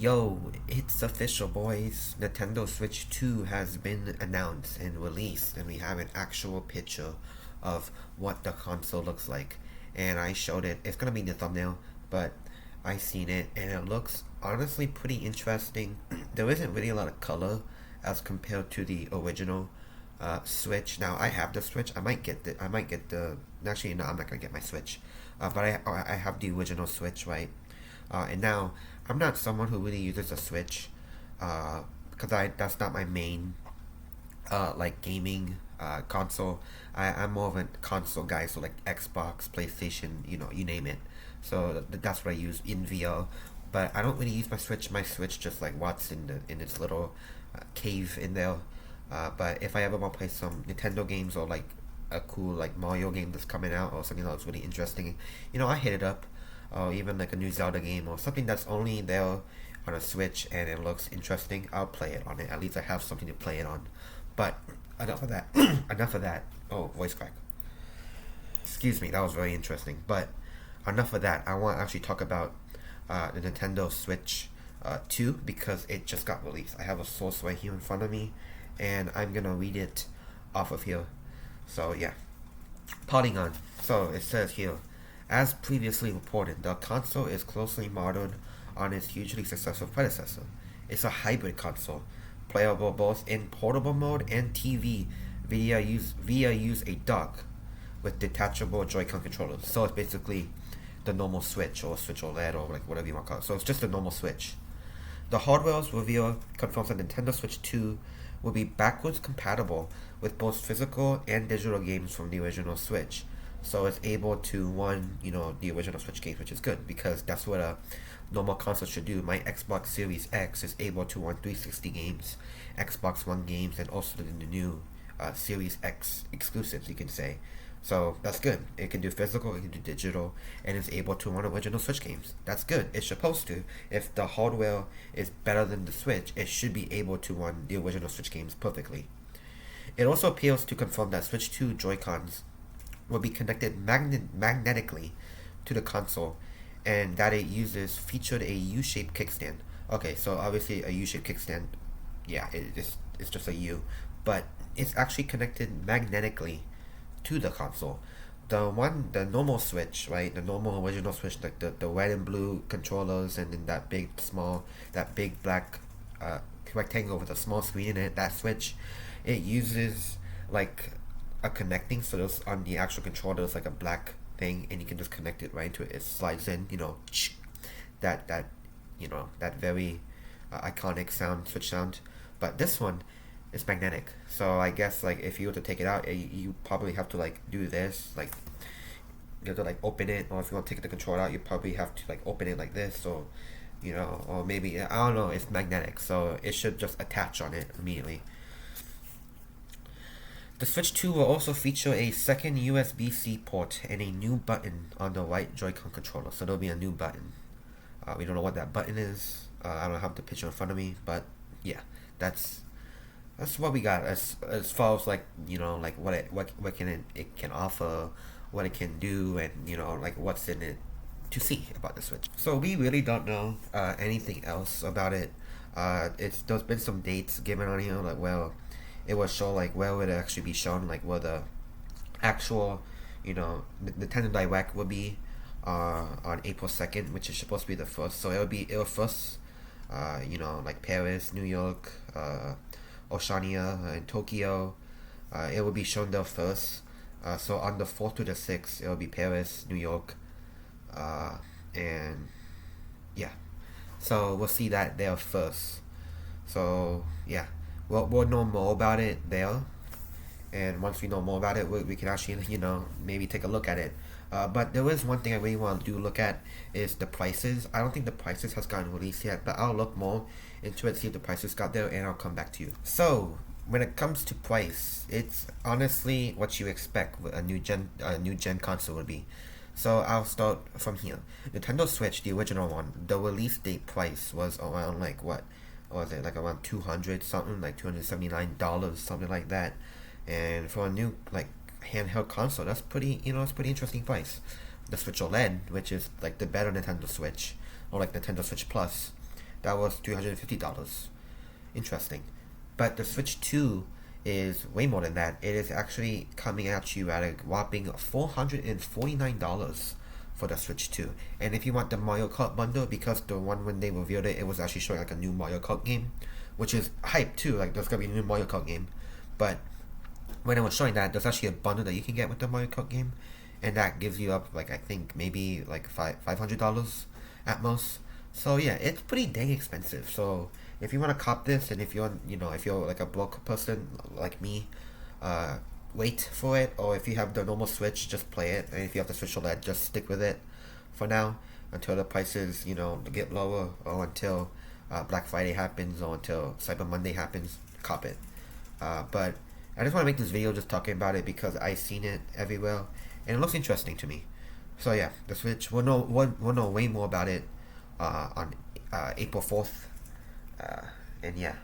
Yo, it's official, boys. Nintendo Switch 2 has been announced and released, and we have an actual picture of what the console looks like. And I showed it. It's gonna be in the thumbnail, but I seen it, and it looks honestly pretty interesting. There isn't really a lot of color as compared to the original Switch. Now I have the Switch. I might get the. I might get the. Actually, no, I'm not gonna get my Switch. But I have the original Switch, right? And now I'm not someone who really uses a Switch, because I that's not my main like gaming console. I'm more of a console guy, so like Xbox, PlayStation, you name it. So that's what I use in VR. But I don't really use my Switch. My Switch just like what's in its little cave in there. But if I ever want to play some Nintendo games or like a cool like Mario game that's coming out or something that's really interesting, I hit it up. Or even like a new Zelda game or something that's only there on a Switch and it looks interesting, I'll play it on it. At least I have something to play it on. But enough of that. Enough of that. Oh, voice crack. Excuse me, that was very interesting. But enough of that. I want to actually talk about the Nintendo Switch 2 because it just got released. I have a source right here in front of me and I'm gonna read it off of here. So yeah. Polygon. So it says here, as previously reported, the console is closely modeled on its hugely successful predecessor. It's a hybrid console, playable both in portable mode and TV via use a dock with detachable Joy-Con controllers. So it's basically the normal Switch or Switch OLED or like whatever you want to call it. So it's just a normal Switch. The hardware's reveal confirms that Nintendo Switch 2 will be backwards compatible with both physical and digital games from the original Switch. So it's able to run, the original Switch games, which is good because that's what a normal console should do. My Xbox Series X is able to run 360 games, Xbox One games, and also the new Series X exclusives, you can say. So that's good. It can do physical, it can do digital, and it's able to run original Switch games. That's good. It's supposed to. If the hardware is better than the Switch, it should be able to run the original Switch games perfectly. It also appears to confirm that Switch 2 Joy-Cons will be connected magnetically to the console and that it featured a U-shaped kickstand. Okay, so obviously a U-shaped kickstand, yeah, it's just a U, but it's actually connected magnetically to the console. The normal Switch, right? The normal original Switch, like the red and blue controllers, and then that big black rectangle with a small screen in it. That Switch, it uses like a connecting. So there's on the actual controller, there's like a black thing, and you can just connect it right into it. It slides in, that very iconic Switch sound. But this one is magnetic. So I guess like if you were to take it out, you probably have to like do this, like you have to like open it, or if you want to take the controller out, you probably have to like open it like this, or or maybe I don't know. It's magnetic, so it should just attach on it immediately. The Switch 2 will also feature a second USB-C port and a new button on the right Joy-Con controller. So there'll be a new button. We don't know what that button is. I don't have the picture in front of me, but yeah, that's what we got as far as like like what it can offer, what it can do, and like what's in it to see about the Switch. So we really don't know anything else about it. There's been some dates given on here, like it will show like where would it actually be shown, like where the actual Nintendo Direct will be on April 2nd, which is supposed to be the first. So it'll first like Paris, New York, Oceania, and Tokyo. It will be shown there first. So on the 4th to the 6th, it will be Paris, New York, and yeah. So we'll see that there first. So yeah, we'll know more about it there, and once we know more about it, we can actually maybe take a look at it. But there is one thing I really want to look at is the prices. I don't think the prices has gotten released yet, but I'll look more into it, see if the prices got there, and I'll come back to you. So when it comes to price, it's honestly what you expect with a new gen console would be. So I'll start from here. Nintendo Switch, the original one, the release date price was around like what was it, like around 200 something, like $279, something like that. And for a new like handheld console, that's pretty it's pretty interesting price. The Switch OLED, which is like the better Nintendo Switch, or like Nintendo Switch Plus, that was $350. Interesting. But the Switch 2 is way more than that. It is actually coming at you at a whopping $449 for the Switch 2. And if you want the Mario Kart bundle, because the one when they revealed it, it was actually showing like a new Mario Kart game, which is hype too. Like there's gonna be a new Mario Kart game, but when I was showing that, there's actually a bundle that you can get with the Mario Kart game, and that gives you up like I think maybe like $500 at most. So yeah, it's pretty dang expensive. So if you want to cop this, and if you're if you're like a broke person like me, uh, wait for it. Or if you have the normal Switch, just play it. And if you have the Switch OLED, just stick with it for now until the prices get lower, or until Black Friday happens, or until Cyber Monday happens. Cop it. But I just want to make this video just talking about it because I've seen it everywhere and it looks interesting to me. So yeah, the Switch. We'll know way more about it on April 4th. And yeah,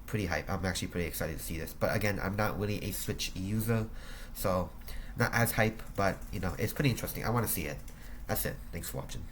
pretty hype. I'm actually pretty excited to see this. But again, I'm not really a Switch user, so not as hype. But it's pretty interesting. I want to see it. That's it. Thanks for watching.